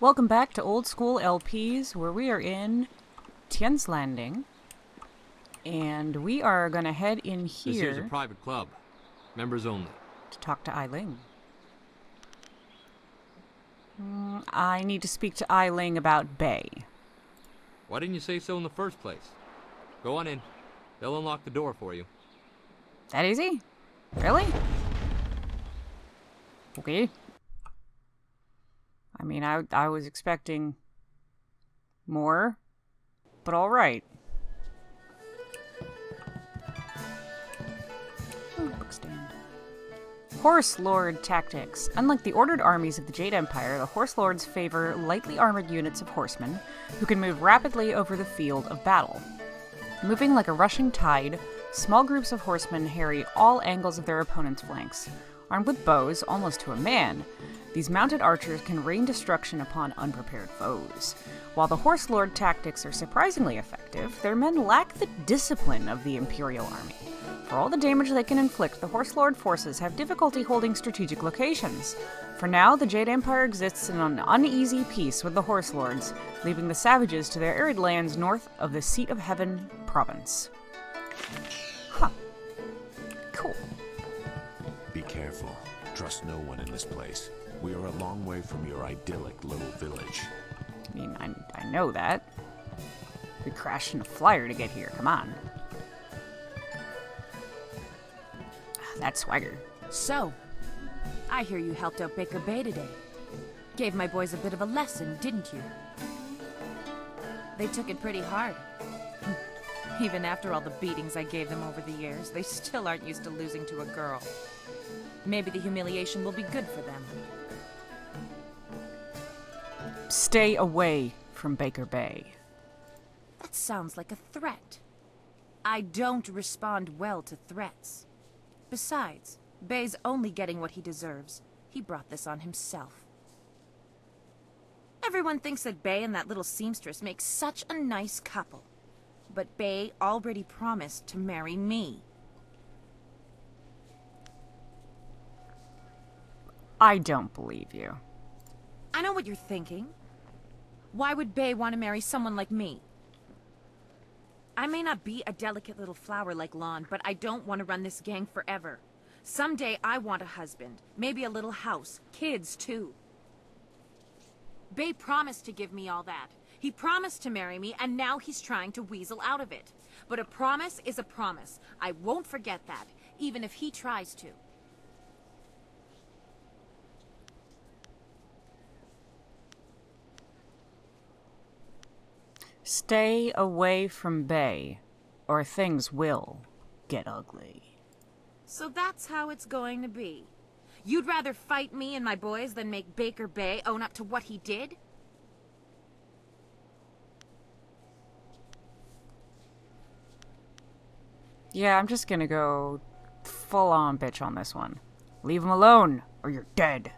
Welcome back to Old School LPs, where we are in Tien's Landing. And we are going to head in This here's a here private club. Members only. to talk to Eiling. I need to speak to Eiling about Bay. Why didn't you say so in the first place? Go on in. They'll unlock the door for you. That easy? Really? Okay. I mean, I was expecting more, but all right. Bookstand. Horse Lord tactics. Unlike the ordered armies of the Jade Empire, the Horse Lords favor lightly armored units of horsemen who can move rapidly over the field of battle. Moving like a rushing tide, small groups of horsemen harry all angles of their opponent's flanks. Armed with bows, almost to a man, these mounted archers can rain destruction upon unprepared foes. While the Horse Lord tactics are surprisingly effective, their men lack the discipline of the Imperial army. For all the damage they can inflict, the Horse Lord forces have difficulty holding strategic locations. For now, the Jade Empire exists in an uneasy peace with the Horse Lords, leaving the savages to their arid lands north of the Seat of Heaven province. Huh. Cool. Be careful. Trust no one in this place. We are a long way from your idyllic little village. I mean, I know that. We crashed in a flyer to get here, come on. That's swagger. So, I hear you helped out Baker Bay today. Gave my boys a bit of a lesson, didn't you? They took it pretty hard. Even after all the beatings I gave them over the years, they still aren't used to losing to a girl. Maybe the humiliation will be good for them. Stay away from Baker Bay. That sounds like a threat. I don't respond well to threats. Besides, Bay's only getting what he deserves. He brought this on himself. Everyone thinks that Bay and that little seamstress make such a nice couple. But Bay already promised to marry me. I don't believe you. I know what you're thinking. Why would Bay want to marry someone like me? I may not be a delicate little flower like Lon, but I don't want to run this gang forever. Someday I want a husband, maybe a little house, kids too. Bay promised to give me all that. He promised to marry me, and now he's trying to weasel out of it. But a promise is a promise. I won't forget that, even if he tries to. Stay away from Bay, or things will get ugly. So that's how it's going to be. You'd rather fight me and my boys than make Baker Bay own up to what he did? Yeah, I'm just gonna go full-on bitch on this one. Leave him alone, or you're dead.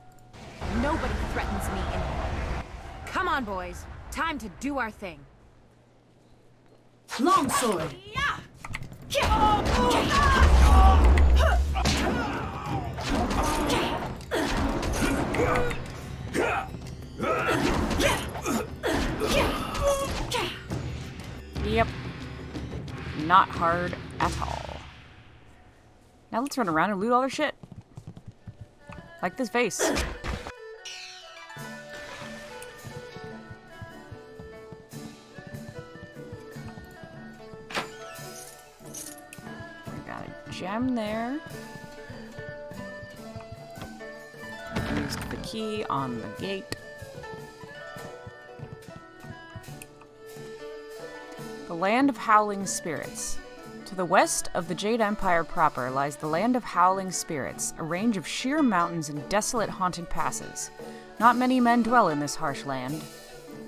Nobody threatens me anymore. Come on, boys. Time to do our thing. Longsword. Yep. Not hard at all. Now let's run around and loot all their shit. Like this vase. We got a gem there. Used the key on the gate. The Land of Howling Spirits. To the west of the Jade Empire proper lies the Land of Howling Spirits, a range of sheer mountains and desolate haunted passes. Not many men dwell in this harsh land.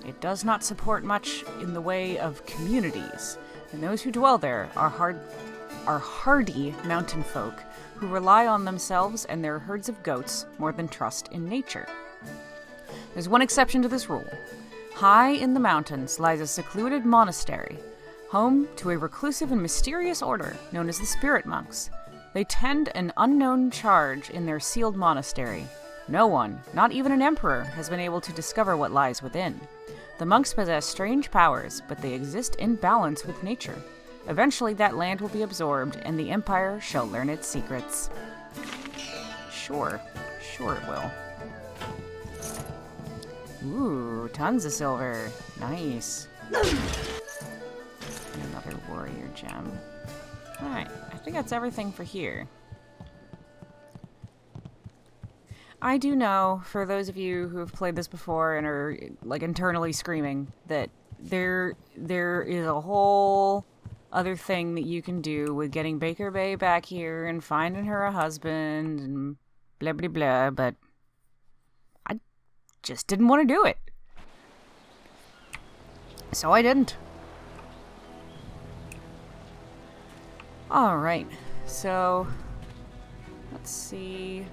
It does not support much in the way of communities, and those who dwell there are hardy mountain folk who rely on themselves and their herds of goats more than trust in nature. There's one exception to this rule. High in the mountains lies a secluded monastery, home to a reclusive and mysterious order known as the Spirit Monks. They tend an unknown charge in their sealed monastery, No one, not even an emperor, has been able to discover what lies within. The monks possess strange powers, but they exist in balance with nature. Eventually, that land will be absorbed, and the Empire shall learn its secrets. Sure it will. Ooh, tons of silver. Nice. Another warrior gem. Alright, I think that's everything for here. I do know, for those of you who have played this before and are, like, internally screaming, that there is a whole other thing that you can do with getting Baker Bay back here and finding her a husband and blah blah blah, but I just didn't want to do it. So I didn't. Alright, so let's see.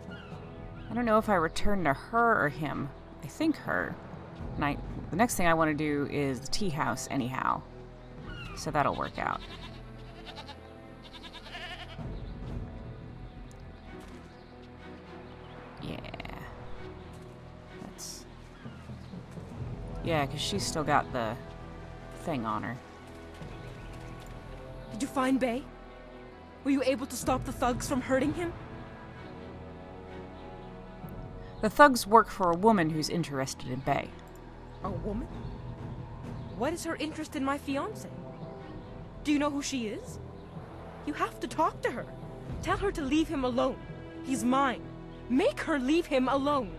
I don't know if I return to her or him. I think her. And the next thing I want to do is the tea house anyhow. So that'll work out. Yeah. Yeah, because she's still got the thing on her. Did you find Bay? Were you able to stop the thugs from hurting him? The thugs work for a woman who's interested in Bay. A woman? What is her interest in my fiancé? Do you know who she is? You have to talk to her. Tell her to leave him alone. He's mine. Make her leave him alone.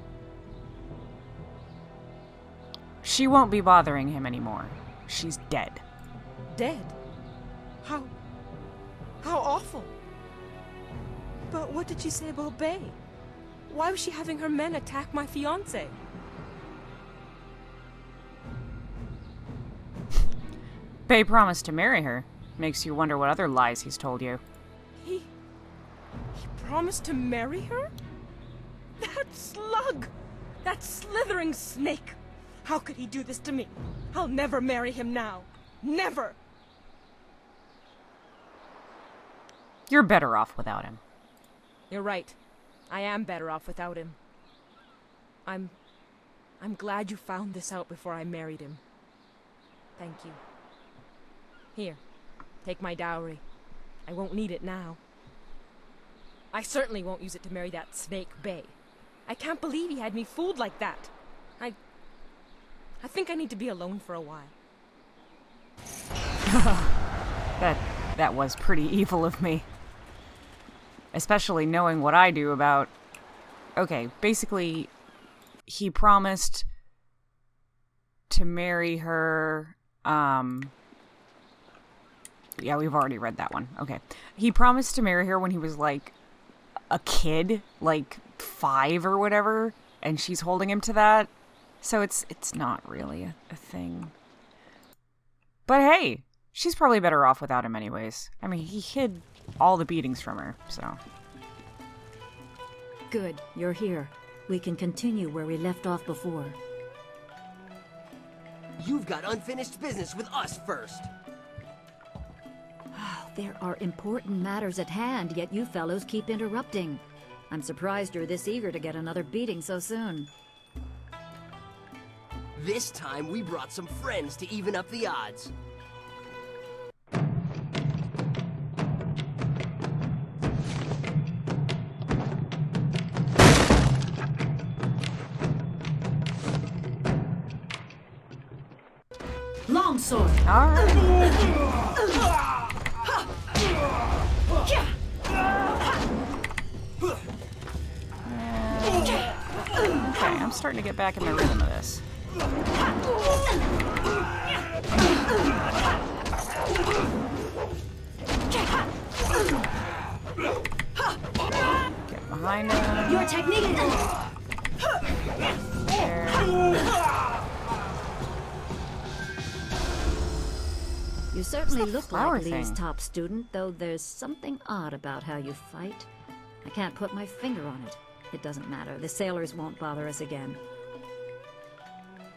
She won't be bothering him anymore. She's dead. Dead? How awful. But what did she say about Bay? Why was she having her men attack my fiancé? Bay promised to marry her. Makes you wonder what other lies he's told you. He promised to marry her? That slug! That slithering snake! How could he do this to me? I'll never marry him now. Never! You're better off without him. You're right. I am better off without him. I'm glad you found this out before I married him. Thank you. Here, take my dowry. I won't need it now. I certainly won't use it to marry that snake Bay. I can't believe he had me fooled like that. I think I need to be alone for a while. That was pretty evil of me. Especially knowing what I do about... Okay, basically, he promised to marry her... Yeah, we've already read that one. Okay. He promised to marry her when he was, like, a kid, like 5 or whatever, and she's holding him to that. So it's not really a thing. But hey, she's probably better off without him anyways. I mean, he hid all the beatings from her, so... Good, you're here. We can continue where we left off before. You've got unfinished business with us first. There are important matters at hand, yet you fellows keep interrupting. I'm surprised you're this eager to get another beating so soon. This time we brought some friends to even up the odds. Longsword! Alright. Okay, I'm starting to get back in the rhythm of this. Get behind him. Your technique! There. You certainly look flower like Lee's thing? top student, though there's something odd about how you fight. I can't put my finger on it. It doesn't matter. The sailors won't bother us again.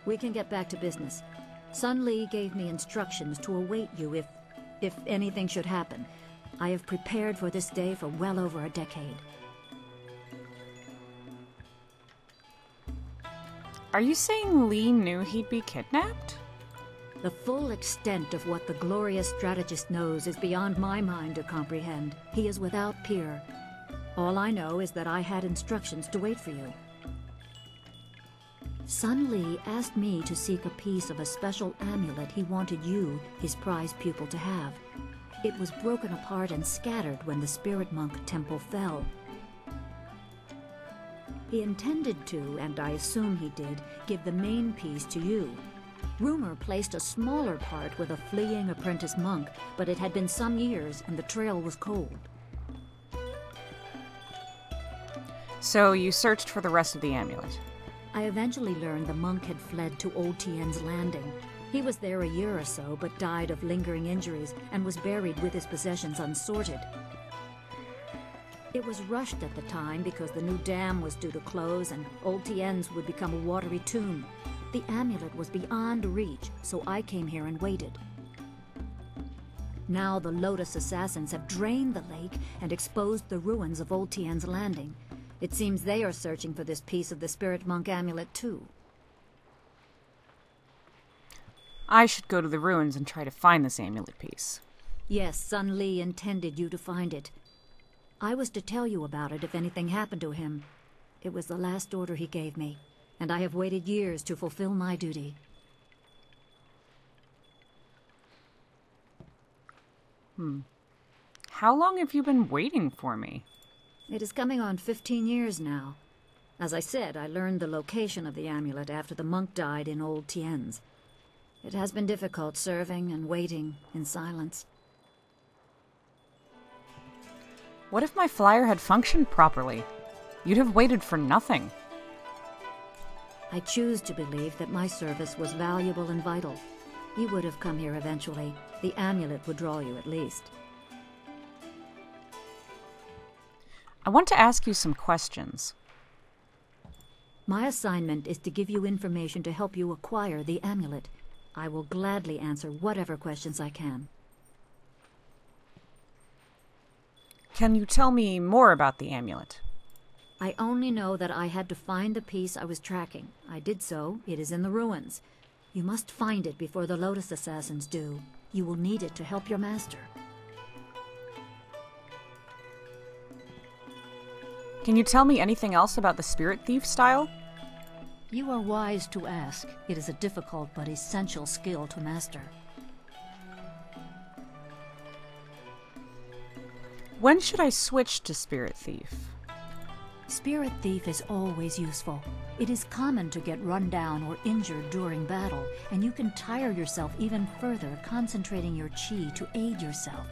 We can get back to business. Sun Lee gave me instructions to await you if anything should happen. I have prepared for this day for well over a decade. Are you saying Lee knew he'd be kidnapped? The full extent of what the glorious strategist knows is beyond my mind to comprehend. He is without peer. All I know is that I had instructions to wait for you. Sun Lee asked me to seek a piece of a special amulet he wanted you, his prize pupil, to have. It was broken apart and scattered when the Spirit Monk Temple fell. He intended to, and I assume he did, give the main piece to you. Rumor placed a smaller part with a fleeing apprentice monk, but it had been some years and the trail was cold. So you searched for the rest of the amulet. I eventually learned the monk had fled to Old Tien's Landing. He was there a year or so, but died of lingering injuries and was buried with his possessions unsorted. It was rushed at the time because the new dam was due to close and Old Tien's would become a watery tomb. The amulet was beyond reach, so I came here and waited. Now the Lotus assassins have drained the lake and exposed the ruins of Old Tien's Landing. It seems they are searching for this piece of the Spirit Monk amulet, too. I should go to the ruins and try to find this amulet piece. Yes, Sun Lee intended you to find it. I was to tell you about it if anything happened to him. It was the last order he gave me, and I have waited years to fulfill my duty. How long have you been waiting for me? It is coming on 15 years now. As I said, I learned the location of the amulet after the monk died in Old Tien's. It has been difficult serving and waiting in silence. What if my flyer had functioned properly? You'd have waited for nothing. I choose to believe that my service was valuable and vital. You would have come here eventually. The amulet would draw you at least. I want to ask you some questions. My assignment is to give you information to help you acquire the amulet. I will gladly answer whatever questions I can. Can you tell me more about the amulet? I only know that I had to find the piece I was tracking. I did so. It is in the ruins. You must find it before the Lotus assassins do. You will need it to help your master. Can you tell me anything else about the Spirit Thief style? You are wise to ask. It is a difficult but essential skill to master. When should I switch to Spirit Thief? Spirit Thief is always useful. It is common to get run down or injured during battle, and you can tire yourself even further concentrating your chi to aid yourself.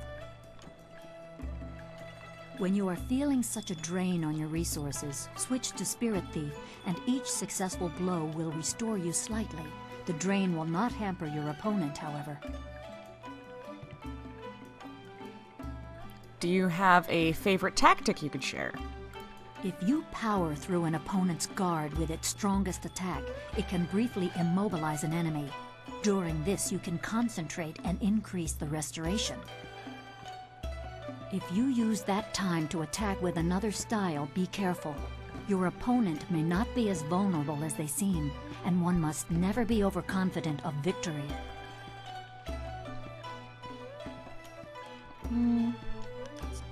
When you are feeling such a drain on your resources, switch to Spirit Thief, and each successful blow will restore you slightly. The drain will not hamper your opponent, however. Do you have a favorite tactic you could share? If you power through an opponent's guard with its strongest attack, it can briefly immobilize an enemy. During this, you can concentrate and increase the restoration. If you use that time to attack with another style, be careful. Your opponent may not be as vulnerable as they seem, and one must never be overconfident of victory.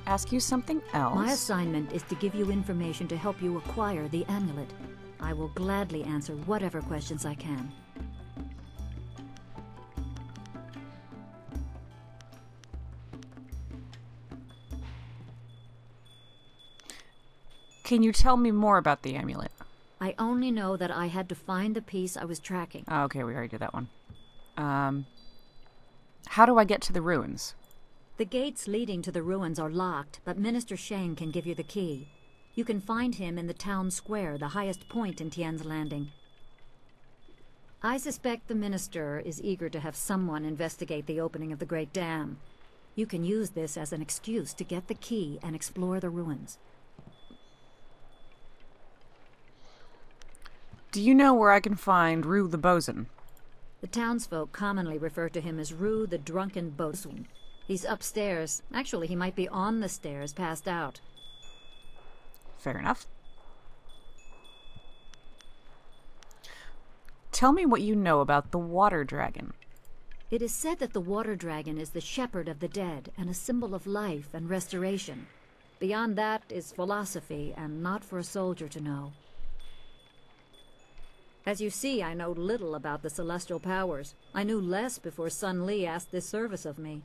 Ask you something else? My assignment is to give you information to help you acquire the amulet. I will gladly answer whatever questions I can. Can you tell me more about the amulet? I only know that I had to find the piece I was tracking. Oh, okay, we already did that one. How do I get to the ruins? The gates leading to the ruins are locked, but Minister Shang can give you the key. You can find him in the town square, the highest point in Tien's Landing. I suspect the minister is eager to have someone investigate the opening of the Great Dam. You can use this as an excuse to get the key and explore the ruins. Do you know where I can find Rue the Bosun? The townsfolk commonly refer to him as Rue the Drunken Bosun. He's upstairs. Actually, he might be on the stairs, passed out. Fair enough. Tell me what you know about the water dragon. It is said that the water dragon is the shepherd of the dead and a symbol of life and restoration. Beyond that is philosophy, and not for a soldier to know. As you see, I know little about the celestial powers. I knew less before Sun Li asked this service of me.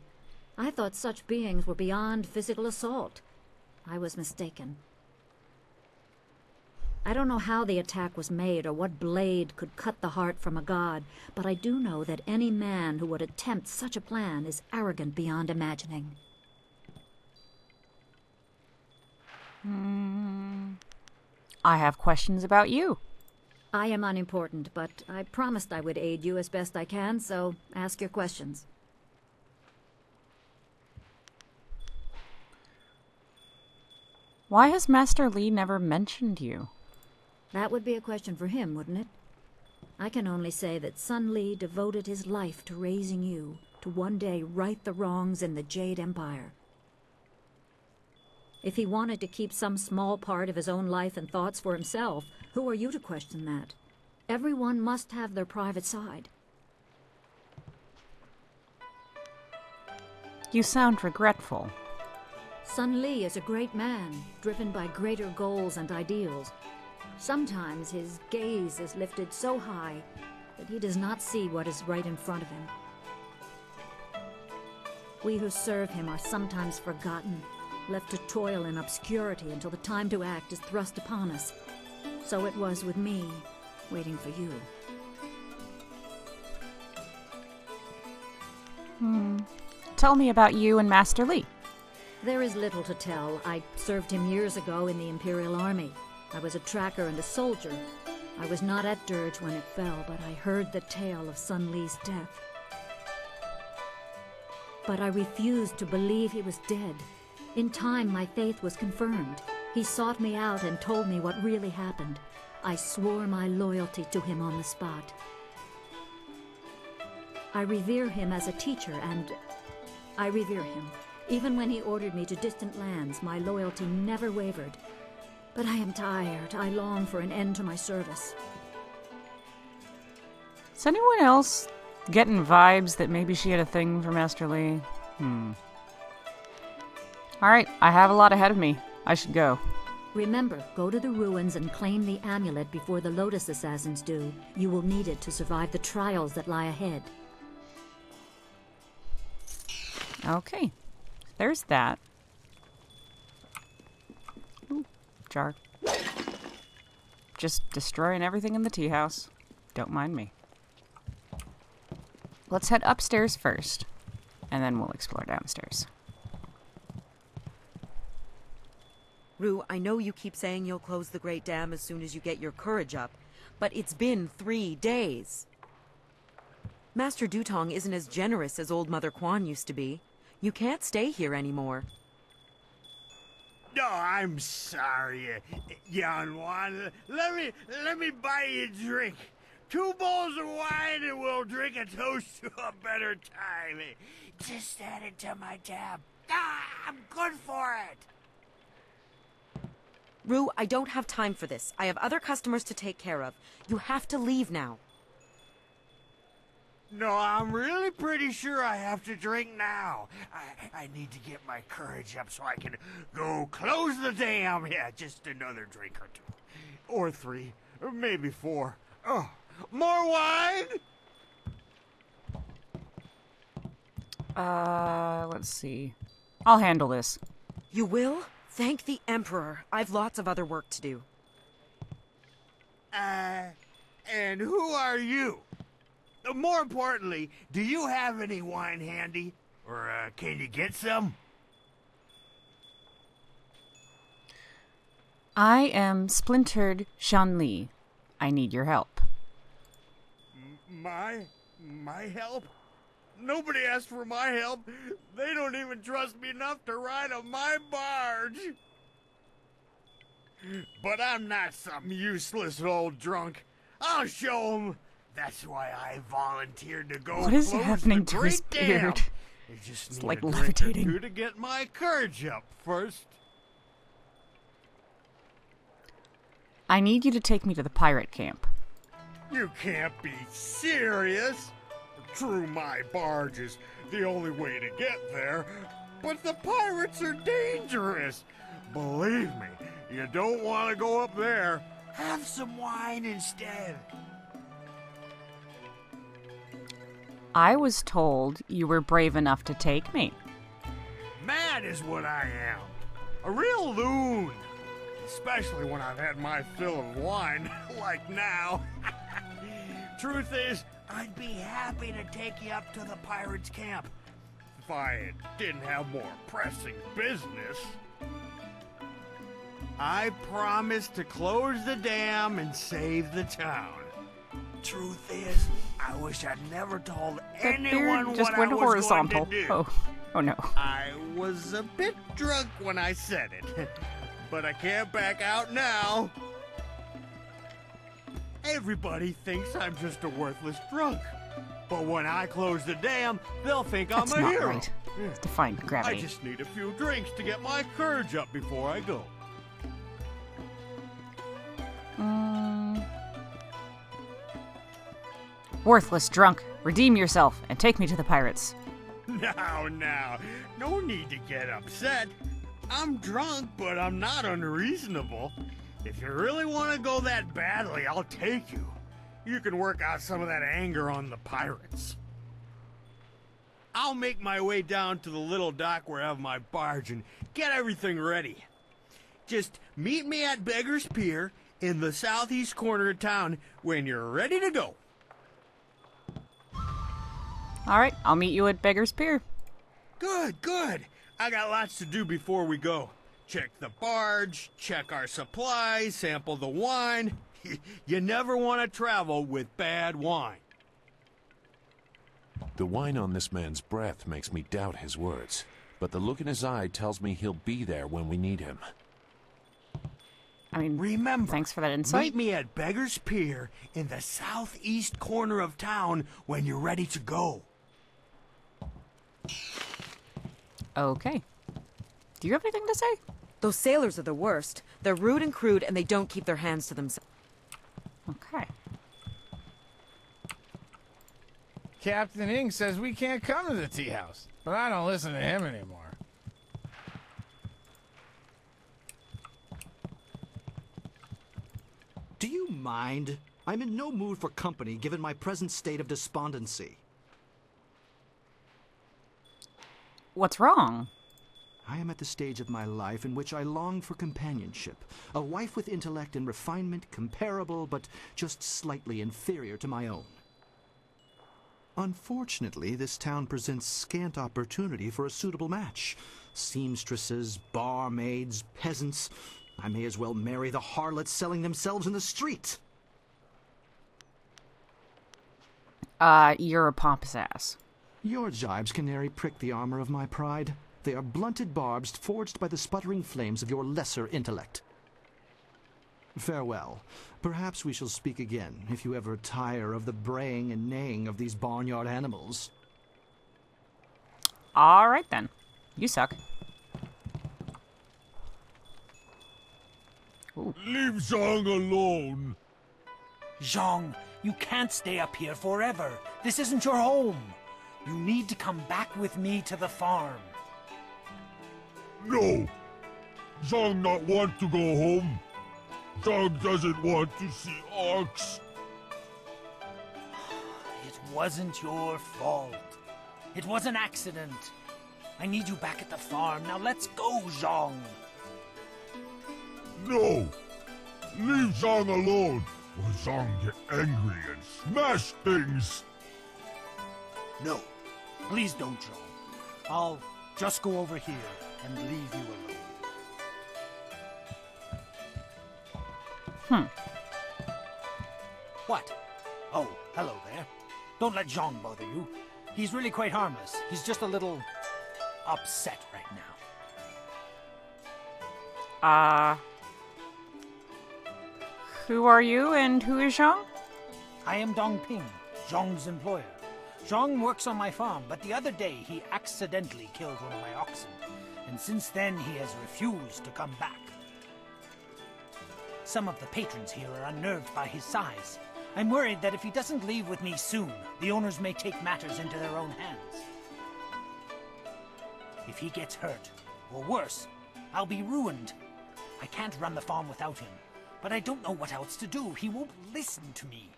I thought such beings were beyond physical assault. I was mistaken. I don't know how the attack was made or what blade could cut the heart from a god, but I do know that any man who would attempt such a plan is arrogant beyond imagining. I have questions about you. I am unimportant, but I promised I would aid you as best I can, so ask your questions. Why has Master Li never mentioned you? That would be a question for him, wouldn't it? I can only say that Sun Li devoted his life to raising you, to one day right the wrongs in the Jade Empire. If he wanted to keep some small part of his own life and thoughts for himself, who are you to question that? Everyone must have their private side. You sound regretful. Sun Li is a great man, driven by greater goals and ideals. Sometimes his gaze is lifted so high that he does not see what is right in front of him. We who serve him are sometimes forgotten, left to toil in obscurity until the time to act is thrust upon us. So it was with me, waiting for you. Tell me about you and Master Li. There is little to tell. I served him years ago in the Imperial Army. I was a tracker and a soldier. I was not at Dirge when it fell, but I heard the tale of Sun Li's death. But I refused to believe he was dead. In time, my faith was confirmed. He sought me out and told me what really happened. I swore my loyalty to him on the spot. I revere him as a teacher, and I revere him. Even when he ordered me to distant lands, my loyalty never wavered. But I am tired. I long for an end to my service. Is anyone else getting vibes that maybe she had a thing for Master Li? Alright, I have a lot ahead of me. I should go. Remember, go to the ruins and claim the amulet before the Lotus Assassins do. You will need it to survive the trials that lie ahead. Okay. There's that. Ooh, jar. Just destroying everything in the tea house. Don't mind me. Let's head upstairs first, and then we'll explore downstairs. Rue, I know you keep saying you'll close the Great Dam as soon as you get your courage up, but it's been 3 days. Master Dutong isn't as generous as old Mother Quan used to be. You can't stay here anymore. No, I'm sorry, young one. Let me buy you a drink. 2 bowls of wine and we'll drink a toast to a better time. Just add it to my tab. I'm good for it. Rue, I don't have time for this. I have other customers to take care of. You have to leave now. No, I'm really pretty sure I have to drink now. I need to get my courage up so I can go close the dam. Yeah, just another drink or 2. Or 3. Or maybe 4. Oh, more wine? Let's see. I'll handle this. You will? Thank the Emperor. I've lots of other work to do. And who are you? More importantly, do you have any wine handy? Or, can you get some? I am Splintered Shanli. I need your help. My help? Nobody asked for my help. They don't even trust me enough to ride on my barge. But I'm not some useless old drunk. I'll show them. That's why I volunteered to go. What is close happening the to his Great Dam. beard? I just It's need like a drink or levitating. 2 to get my courage up first. I need you to take me to the pirate camp. You can't be serious. True, my barge is the only way to get there, but the pirates are dangerous. Believe me, you don't want to go up there. Have some wine instead. I was told you were brave enough to take me. Mad is what I am. A real loon. Especially when I've had my fill of wine, like now. Truth is, I'd be happy to take you up to the pirates' camp. If I didn't have more pressing business. I promise to close the dam and save the town. Truth is, I wish I'd never told anyone just what went I was horizontal. going to do. Oh no. I was a bit drunk when I said it, but I can't back out now. Everybody thinks I'm just a worthless drunk. But when I close the dam, they'll think That's I'm a not hero. right. Define gravity. I just need a few drinks to get my courage up before I go. Worthless drunk. Redeem yourself and take me to the pirates. Now, no need to get upset. I'm drunk, but I'm not unreasonable. If you really want to go that badly, I'll take you. You can work out some of that anger on the pirates. I'll make my way down to the little dock where I have my barge and get everything ready. Just meet me at Beggar's Pier in the southeast corner of town when you're ready to go. All right, I'll meet you at Beggar's Pier. Good. I got lots to do before we go. Check the barge, check our supplies, sample the wine. You never want to travel with bad wine. The wine on this man's breath makes me doubt his words, but the look in his eye tells me he'll be there when we need him. I mean, remember, thanks for that insight. Meet me at Beggar's Pier in the southeast corner of town when you're ready to go. Okay. Do you have anything to say? Those sailors are the worst. They're rude and crude, and they don't keep their hands to themselves. Okay. Captain Ing says we can't come to the tea house, but I don't listen to him anymore. Do you mind? I'm in no mood for company given my present state of despondency. What's wrong? I am at the stage of my life in which I long for companionship. A wife with intellect and refinement comparable but just slightly inferior to my own. Unfortunately, this town presents scant opportunity for a suitable match. Seamstresses, barmaids, peasants. I may as well marry the harlots selling themselves in the street. You're a pompous ass. Your jibes, canary, prick the armor of my pride. They are blunted barbs forged by the sputtering flames of your lesser intellect. Farewell. Perhaps we shall speak again, if you ever tire of the braying and neighing of these barnyard animals. All right, then. You suck. Ooh. Leave Zhang alone. Zhang, you can't stay up here forever. This isn't your home. You need to come back with me to the farm. No. Zhang not want to go home. Zhang doesn't want to see orcs. It wasn't your fault. It was an accident. I need you back at the farm. Now let's go, Zhang. No. Leave Zhang alone, or Zhang get angry and smash things. No. Please don't, Zhang. I'll just go over here and leave you alone. What? Oh, hello there. Don't let Zhang bother you. He's really quite harmless. He's just a little upset right now. Who are you and who is Zhang? I am Dong Ping, Zhang's employer. Zhang works on my farm, but the other day he accidentally killed one of my oxen, and since then he has refused to come back. Some of the patrons here are unnerved by his size. I'm worried that if he doesn't leave with me soon, the owners may take matters into their own hands. If he gets hurt, or worse, I'll be ruined. I can't run the farm without him, but I don't know what else to do. He won't listen to me.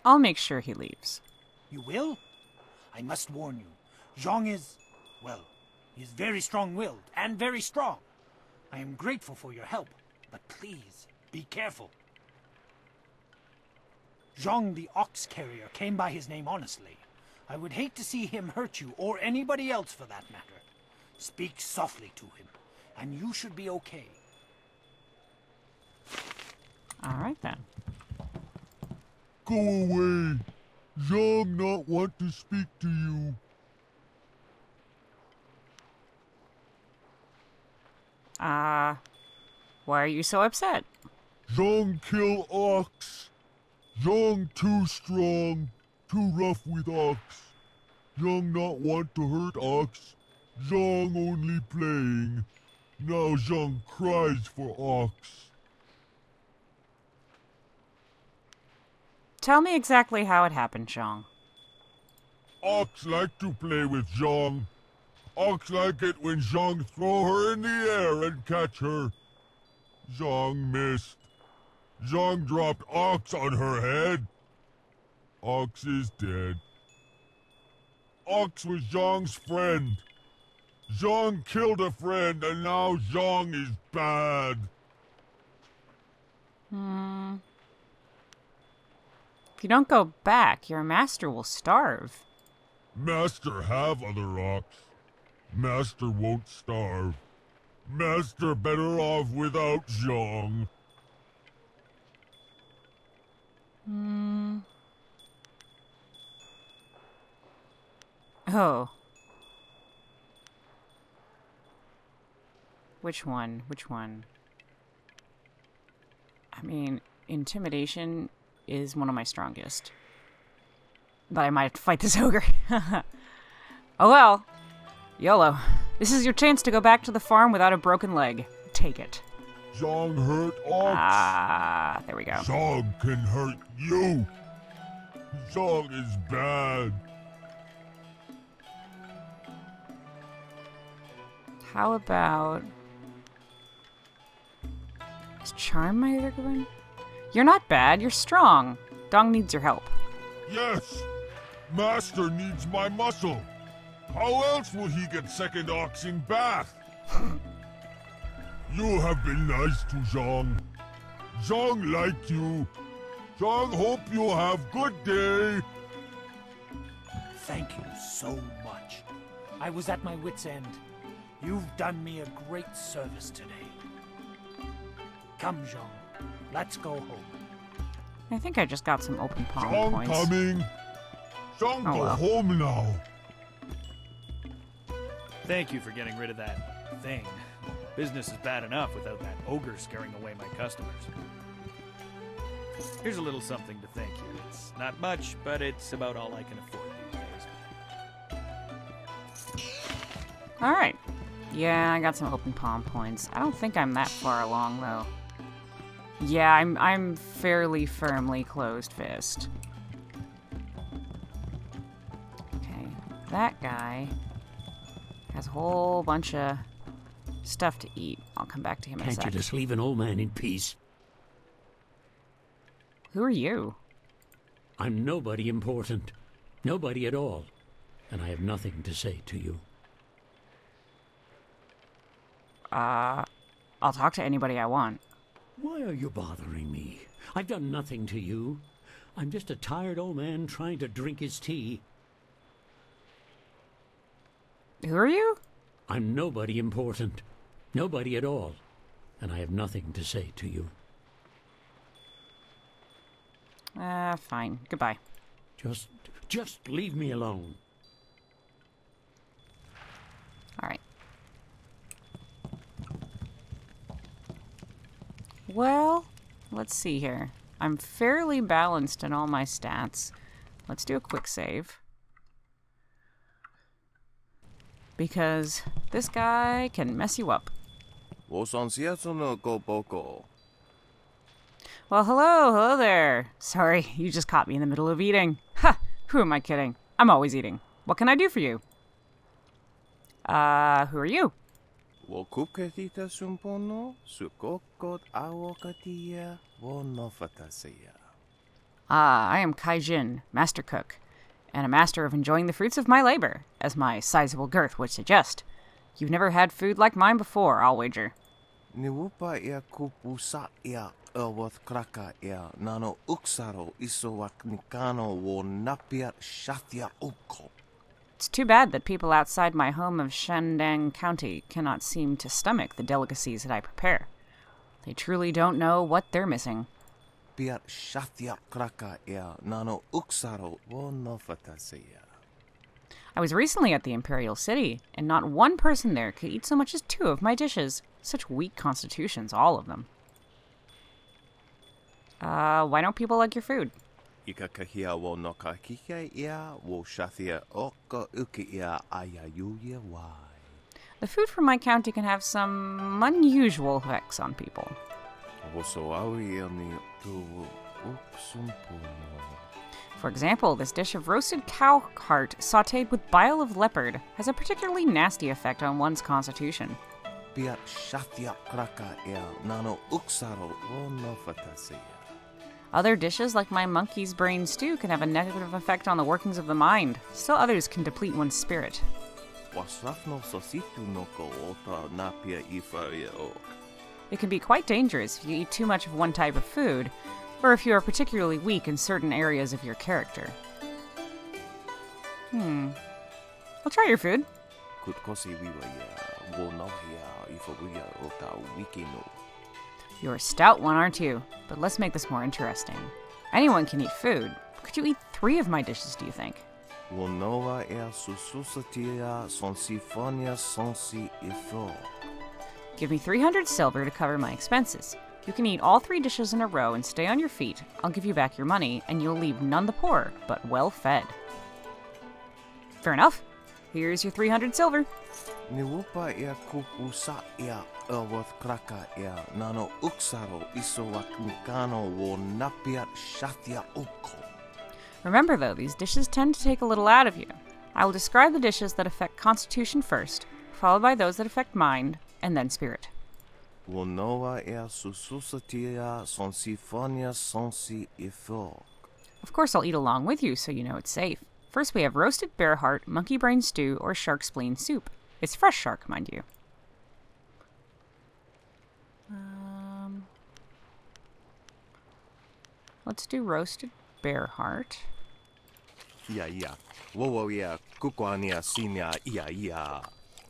I'll make sure he leaves. You will? I must warn you. Zhang is, well, he's very strong-willed and very strong. I am grateful for your help, but please, be careful. Zhang the ox carrier came by his name honestly. I would hate to see him hurt you, or anybody else for that matter. Speak softly to him, and you should be okay. Alright then. Go away. Zhang not want to speak to you. Why are you so upset? Zhang kill ox. Zhang too strong, too rough with ox. Zhang not want to hurt ox. Zhang only playing. Now Zhang cries for ox. Tell me exactly how it happened, Zhang. Ox like to play with Zhang. Ox like it when Zhang throw her in the air and catch her. Zhang missed. Zhang dropped Ox on her head. Ox is dead. Ox was Zhang's friend. Zhang killed a friend and now Zhang is bad. If you don't go back, your master will starve. Master have other ox. Master won't starve. Master better off without Zhang. Oh. Which one? Which one? I mean, intimidation is one of my strongest. But I might have to fight this ogre. Oh well. YOLO. This is your chance to go back to the farm without a broken leg. Take it. Zhang hurt ox. There we go. Zhang can hurt you. Zhang is bad. How about... Is Charm my other one? You're not bad, you're strong. Dong needs your help. Yes. Master needs my muscle. How else will he get second ox in bath? You have been nice to Zhang. Zhang like you. Zhang hope you have good day. Thank you so much. I was at my wit's end. You've done me a great service today. Come, Zhang. Let's go home. I think I just got some open palm Zhang points. coming. Zhang go well. home now. Thank you for getting rid of that thing. Business is bad enough without that ogre scaring away my customers. Here's a little something to thank you. It's not much, but it's about all I can afford these days. Alright. Yeah, I got some open palm points. I don't think I'm that far along, though. Yeah, I'm fairly firmly closed fist. Okay, that guy has a whole bunch of stuff to eat. I'll come back to him in a sec. Can't you just leave an old man in peace? Who are you? I'm nobody important. Nobody at all. And I have nothing to say to you. I'll talk to anybody I want. Why are you bothering me? I've done nothing to you. I'm just a tired old man trying to drink his tea. Who are you? I'm nobody important. Nobody at all. And I have nothing to say to you. Fine. Goodbye. Just leave me alone. Alright. Well, let's see here. I'm fairly balanced in all my stats. Let's do a quick save. Because this guy can mess you up. Well, hello there. Sorry, you just caught me in the middle of eating. Ha! Who am I kidding? I'm always eating. What can I do for you? Who are you? I am Kaijin, Master Cook, and a master of enjoying the fruits of my labor, as my sizable girth would suggest. You've never had food like mine before, I'll wager. It's too bad that people outside my home of Shandang County cannot seem to stomach the delicacies that I prepare. They truly don't know what they're missing. I was recently at the Imperial City, and not one person there could eat so much as 2 of my dishes. Such weak constitutions, all of them. Why don't people like your food? The food from my county can have some unusual effects on people. For example, this dish of roasted cow heart sautéed with bile of leopard has a particularly nasty effect on one's constitution. Other dishes, like my monkey's brain stew, can have a negative effect on the workings of the mind. Still others can deplete one's spirit. It can be quite dangerous if you eat too much of one type of food, or if you are particularly weak in certain areas of your character. I'll try your food. You're a stout one, aren't you? But let's make this more interesting. Anyone can eat food. Could you eat 3 of my dishes, do you think? Give me 300 silver to cover my expenses. You can eat all 3 dishes in a row and stay on your feet. I'll give you back your money, and you'll leave none the poorer, but well fed. Fair enough. Here's your 300 silver. Remember though, these dishes tend to take a little out of you. I will describe the dishes that affect constitution first, followed by those that affect mind, and then spirit. Of course I'll eat along with you so you know it's safe. First we have roasted bear heart, monkey brain stew, or shark spleen soup. It's fresh shark, mind you. Let's do roasted bear heart.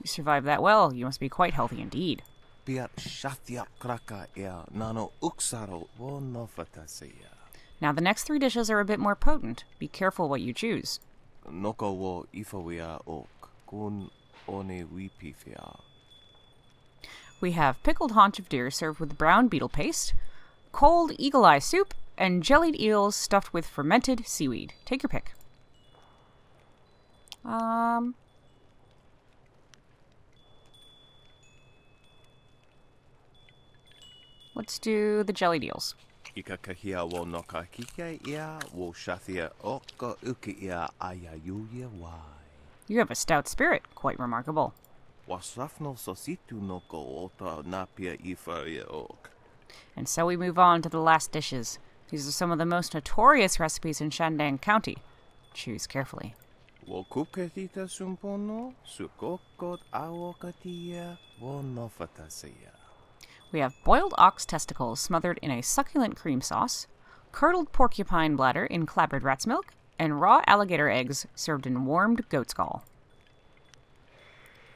You survived that well. You must be quite healthy indeed. Now the next 3 dishes are a bit more potent. Be careful what you choose. We have pickled haunch of deer served with brown beetle paste, cold eagle eye soup, and jellied eels stuffed with fermented seaweed. Take your pick. Let's do the jellied eels. You have a stout spirit. Quite remarkable. And so we move on to the last dishes. These are some of the most notorious recipes in Shandang County. Choose carefully. We have boiled ox testicles smothered in a succulent cream sauce, curdled porcupine bladder in clabbered rat's milk, and raw alligator eggs served in warmed goat's gall.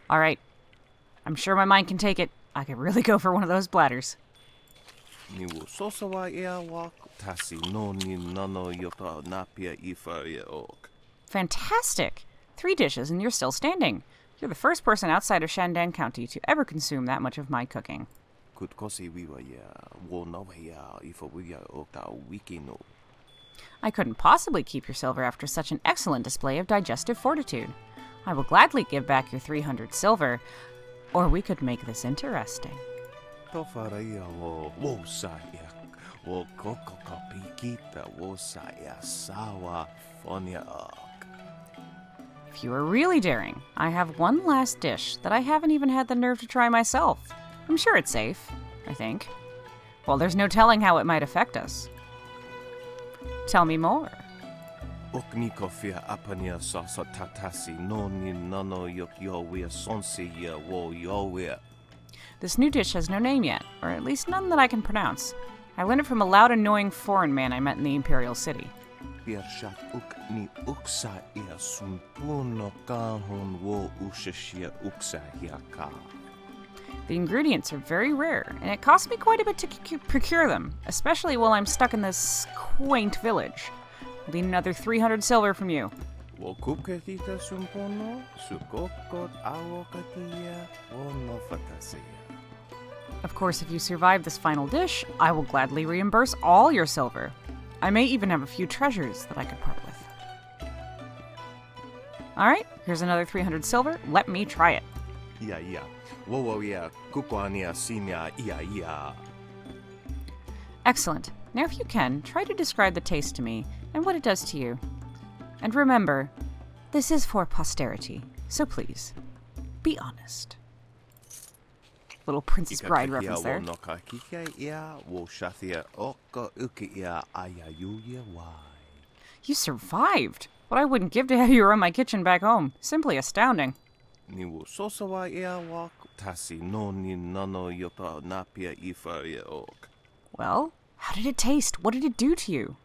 Alright, I'm sure my mind can take it. I could really go for one of those bladders. Fantastic! 3 dishes and you're still standing. You're the first person outside of Shandang County to ever consume that much of my cooking. I couldn't possibly keep your silver after such an excellent display of digestive fortitude. I will gladly give back your 300 silver, or we could make this interesting. Tofaria wo wosaya. Wo koko kapikita wosaya sawa fonia. If you are really daring, I have one last dish that I haven't even had the nerve to try myself. I'm sure it's safe, I think. Well, there's no telling how it might affect us. Tell me more. Oknikofia apania sasa tatasi noni nano yok yowia sonsi ya wo yowia. This new dish has no name yet, or at least none that I can pronounce. I learned it from a loud, annoying foreign man I met in the Imperial City. Piershat ukni uksa ia sumpuno kahon wo ushashia uksa hiaka. The ingredients are very rare, and it costs me quite a bit to procure them, especially while I'm stuck in this quaint village. I'll need another 300 silver from you. Wo kuketita sumpuno sukokot awokatia wo no fatasia. Of course, if you survive this final dish, I will gladly reimburse all your silver. I may even have a few treasures that I could part with. Alright, here's another 300 silver. Let me try it. Yeah. Wo yeah, kukwania sinya yeah. Excellent. Now if you can, try to describe the taste to me and what it does to you. And remember, this is for posterity, so please, be honest. Little Princess Bride reference there. You survived! What I wouldn't give to have you run my kitchen back home. Simply astounding. Well, how did it taste? What did it do to you?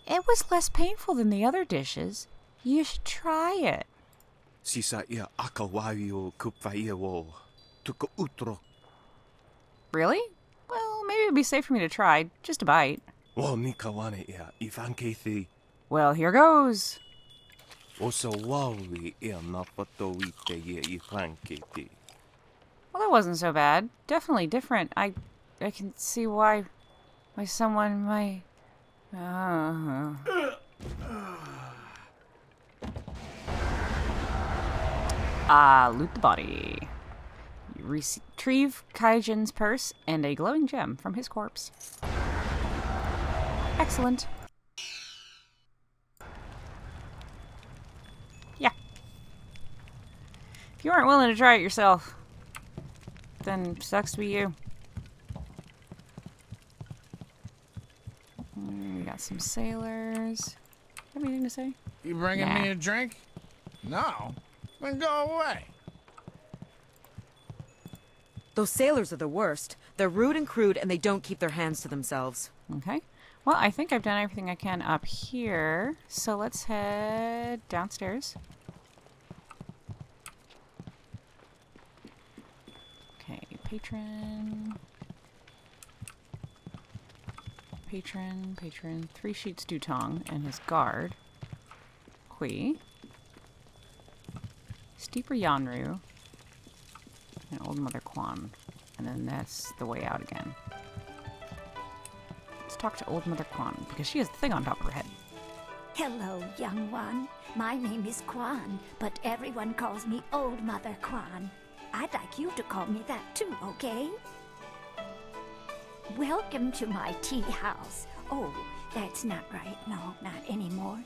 It was less painful than the other dishes. You should try it. Really? Well, maybe it'd be safe for me to try. Just a bite. Well, here goes. Well, that wasn't so bad. Definitely different. I can see why someone might... loot the body. You retrieve Kaijin's purse and a glowing gem from his corpse. Excellent. Yeah. If you aren't willing to try it yourself, then sucks to be you. We got some sailors. Have anything to say? You bringing me a drink? No. Then go away. Those sailors are the worst. They're rude and crude, and they don't keep their hands to themselves. Okay. Well, I think I've done everything I can up here, so let's head downstairs. Okay, patron. 3 Sheets Dutong and his guard. Kui. Steeper Yanru. And Old Mother Quan. And then that's the way out again. Let's talk to Old Mother Quan, because she has the thing on top of her head. Hello, young one. My name is Quan, but everyone calls me Old Mother Quan. I'd like you to call me that too, okay? Welcome to my tea house. Oh, that's not right. No, not anymore.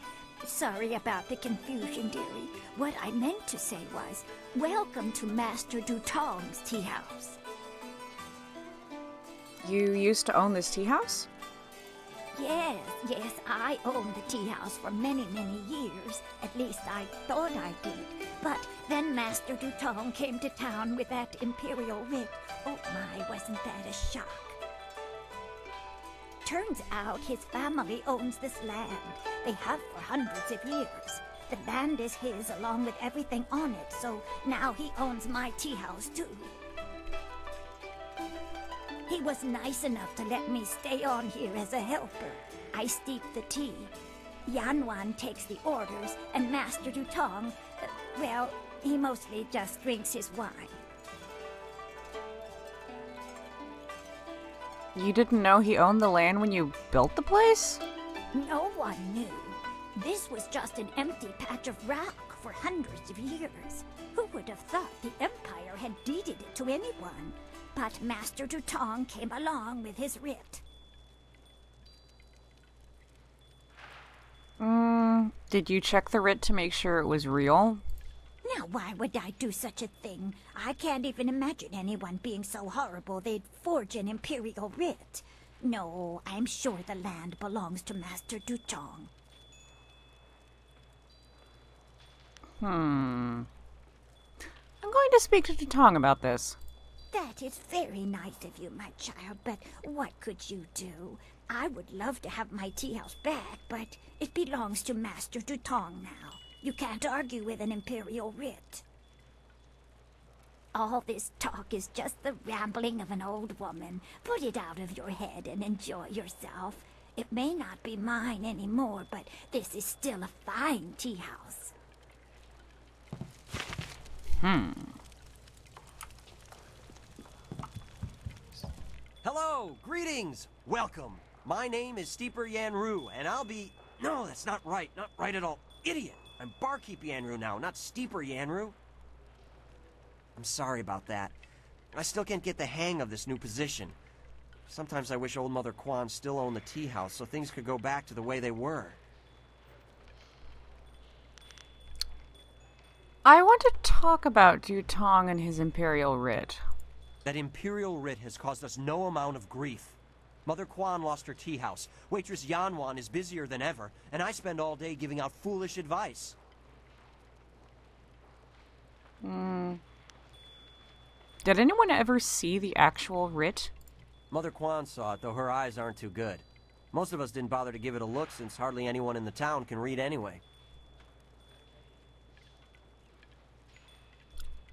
Sorry about the confusion, dearie. What I meant to say was, welcome to Master Dutong's tea house. You used to own this tea house? Yes, I owned the tea house for many, many years. At least I thought I did. But then Master Dutong came to town with that imperial writ. Oh my, wasn't that a shock? Turns out his family owns this land. They have for hundreds of years. The land is his along with everything on it, so now he owns my tea house too. He was nice enough to let me stay on here as a helper. I steep the tea. Yanwan takes the orders, and Master Dutong, well, he mostly just drinks his wine. You didn't know he owned the land when you built the place? No one knew. This was just an empty patch of rock for hundreds of years. Who would have thought the Empire had deeded it to anyone? But Master Dutong came along with his writ. Did you check the writ to make sure it was real? Now, why would I do such a thing? I can't even imagine anyone being so horrible they'd forge an imperial writ. No, I'm sure the land belongs to Master Dutong. I'm going to speak to Dutong about this. That is very nice of you, my child, but what could you do? I would love to have my tea house back, but it belongs to Master Dutong now. You can't argue with an imperial writ. All this talk is just the rambling of an old woman. Put it out of your head and enjoy yourself. It may not be mine anymore, but this is still a fine tea house. Hello, greetings, welcome. My name is Steeper Yanru, and I'll be... No, that's not right at all. Idiot! I'm Barkeep Yanru now, not Steeper Yanru. I'm sorry about that. I still can't get the hang of this new position. Sometimes I wish old Mother Quan still owned the tea house so things could go back to the way they were. I want to talk about Dutong and his imperial writ. That imperial writ has caused us no amount of grief. Mother Quan lost her tea house. Waitress Yanwan is busier than ever, and I spend all day giving out foolish advice. Did anyone ever see the actual writ? Mother Quan saw it, though her eyes aren't too good. Most of us didn't bother to give it a look since hardly anyone in the town can read anyway.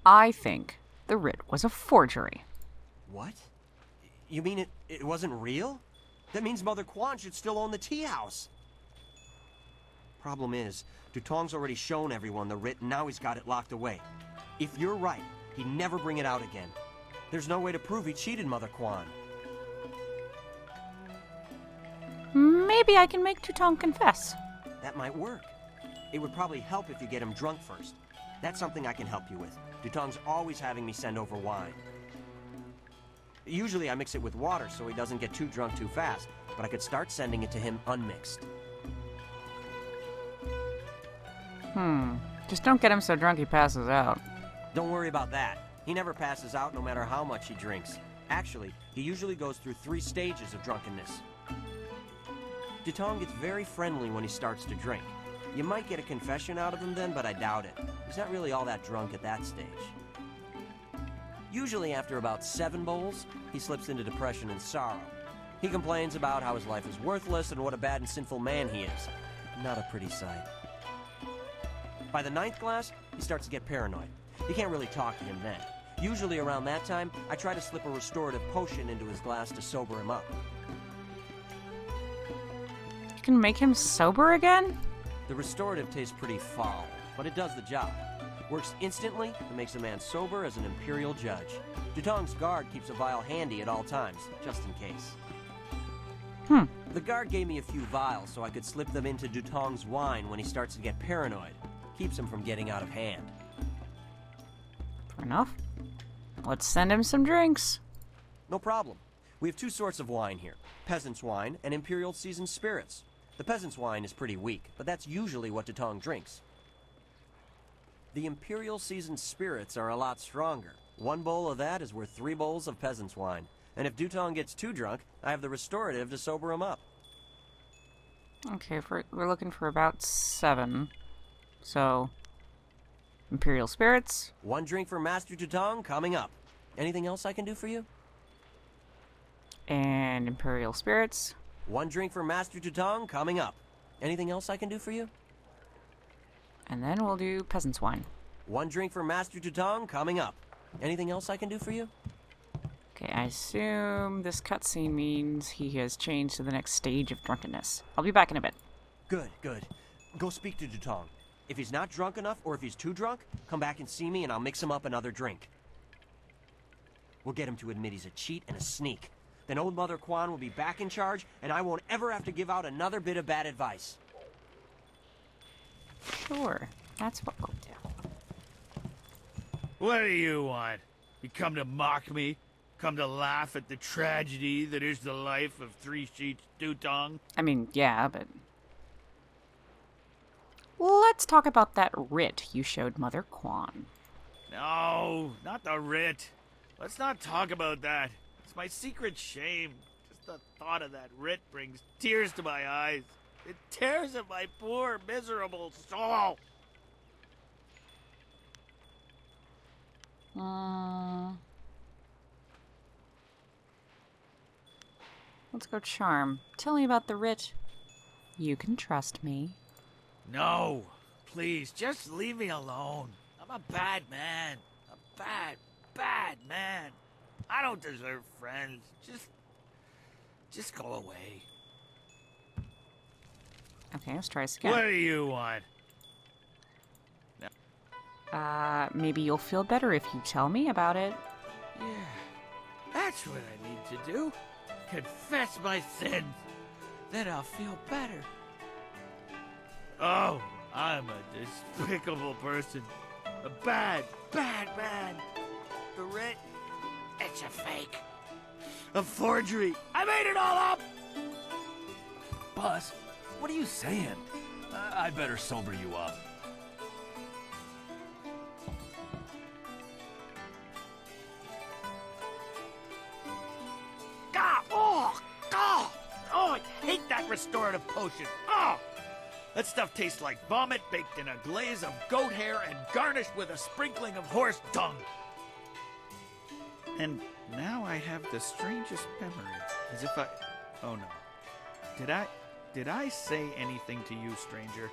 I think the writ was a forgery. What? You mean it wasn't real? That means Mother Quan should still own the tea house. Problem is, Dutong's already shown everyone the writ and now he's got it locked away. If you're right, he'd never bring it out again. There's no way to prove he cheated Mother Quan. Maybe I can make Dutong confess. That might work. It would probably help if you get him drunk first. That's something I can help you with. Dutong's always having me send over wine. Usually I mix it with water so he doesn't get too drunk too fast, but I could start sending it to him unmixed. Just don't get him so drunk he passes out. Don't worry about that. He never passes out no matter how much he drinks. Actually, he usually goes through 3 stages of drunkenness. Dutong gets very friendly when he starts to drink. You might get a confession out of him then, but I doubt it. He's not really all that drunk at that stage. Usually after about 7 bowls, he slips into depression and sorrow. He complains about how his life is worthless and what a bad and sinful man he is. Not a pretty sight. By the 9th glass, he starts to get paranoid. You can't really talk to him then. Usually around that time, I try to slip a restorative potion into his glass to sober him up. You can make him sober again? The restorative tastes pretty foul, but it does the job. Works instantly and makes a man sober as an imperial judge. Dutong's guard keeps a vial handy at all times, just in case. The guard gave me a few vials so I could slip them into Dutong's wine when he starts to get paranoid. Keeps him from getting out of hand. Fair enough. Let's send him some drinks. No problem. We have 2 sorts of wine here. Peasant's wine and imperial seasoned spirits. The peasant's wine is pretty weak, but that's usually what Dutong drinks. The imperial seasoned spirits are a lot stronger. 1 bowl of that is worth 3 bowls of peasant's wine. And if Dutong gets too drunk, I have the restorative to sober him up. Okay, we're looking for about 7. So, imperial spirits. 1 drink for Master Dutong coming up. Anything else I can do for you? And imperial spirits. 1 drink for Master Dutong coming up. Anything else I can do for you? And then we'll do peasant's wine. 1 drink for Master Dutong coming up. Anything else I can do for you? Okay, I assume this cutscene means he has changed to the next stage of drunkenness. I'll be back in a bit. Good, good. Go speak to Dutong. If he's not drunk enough, or if he's too drunk, come back and see me and I'll mix him up another drink. We'll get him to admit he's a cheat and a sneak. Then old Mother Quan will be back in charge, and I won't ever have to give out another bit of bad advice. Sure, that's what we'll do. What do you want? You come to mock me? Come to laugh at the tragedy that is the life of Three Sheets Dutong? I mean, yeah, but... Let's talk about that writ you showed Mother Quan. No, not the writ. Let's not talk about that. It's my secret shame. Just the thought of that writ brings tears to my eyes. It tears at my poor, miserable soul. Let's go charm. Tell me about the writ. You can trust me. No, please, just leave me alone. I'm a bad man. A bad, bad man. I don't deserve friends. Just go away. Okay, let's try this again. What do you want? Maybe you'll feel better if you tell me about it. Yeah, that's what I need to do. Confess my sins. Then I'll feel better. Oh, I'm a despicable person. A bad, bad man. The writ, it's a fake. A forgery. I made it all up! Buzz, what are you saying? I better sober you up. Oh, I hate that restorative potion. Oh! That stuff tastes like vomit baked in a glaze of goat hair and garnished with a sprinkling of horse dung. And now I have the strangest memory. As if I... Oh no. Did I say anything to you, stranger?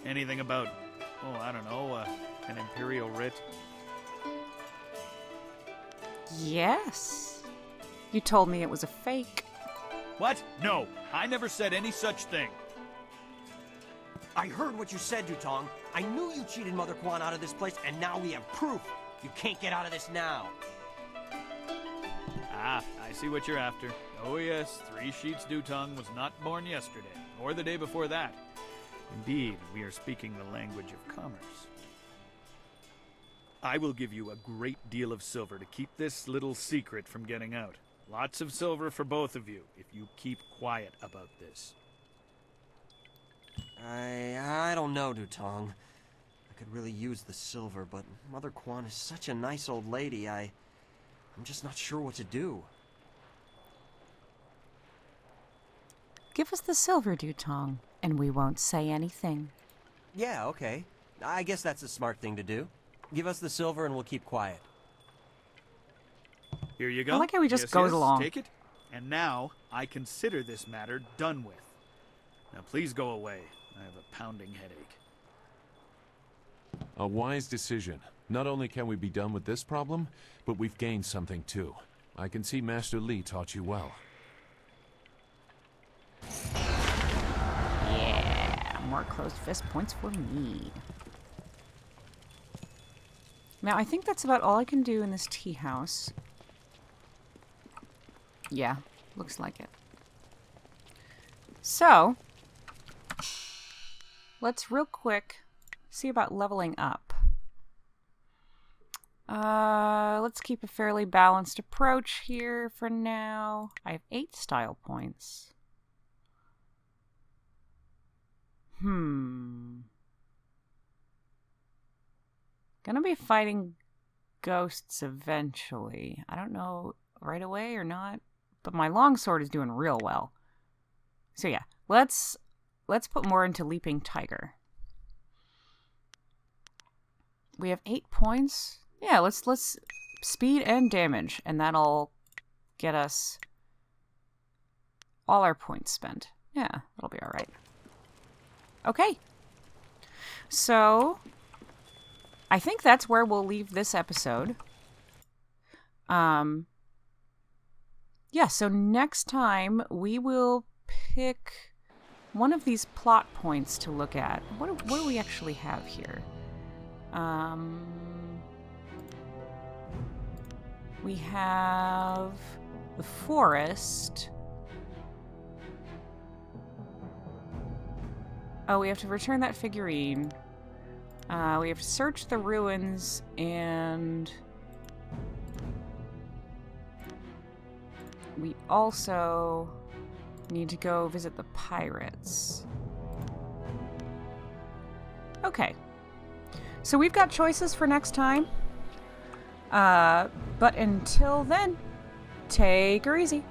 Anything about, oh, I don't know, an imperial writ? Yes. You told me it was a fake. What? No, I never said any such thing. I heard what you said, Dutong. I knew you cheated Mother Quan out of this place, and now we have proof. You can't get out of this now. Ah, I see what you're after. Oh yes, Three Sheets Dutong was not born yesterday, or the day before that. Indeed, we are speaking the language of commerce. I will give you a great deal of silver to keep this little secret from getting out. Lots of silver for both of you, if you keep quiet about this. I don't know, Dutong. I could really use the silver, but Mother Quan is such a nice old lady, I'm just not sure what to do. Give us the silver, Dutong, and we won't say anything. Yeah, okay. I guess that's a smart thing to do. Give us the silver and we'll keep quiet. Here you go. I like how he just goes along. Take it. And now, I consider this matter done with. Now please go away. I have a pounding headache. A wise decision. Not only can we be done with this problem, but we've gained something too. I can see Master Li taught you well. Yeah, more closed fist points for me. Now, I think that's about all I can do in this tea house. Yeah, looks like it. So, let's real quick see about leveling up. Let's keep a fairly balanced approach here for now. I have 8 style points. Gonna be fighting ghosts eventually. I don't know right away or not, but my longsword is doing real well. So yeah, let's put more into Leaping Tiger. We have 8 points. Yeah, let's speed and damage, and that'll get us all our points spent. Yeah, that'll be all right. Okay. So, I think that's where we'll leave this episode. Yeah, so next time we will pick one of these plot points to look at. What do we actually have here? We have the forest. Oh, we have to return that figurine. We have to search the ruins and we also need to go visit the pirates. Okay. So we've got choices for next time. But until then, take her easy.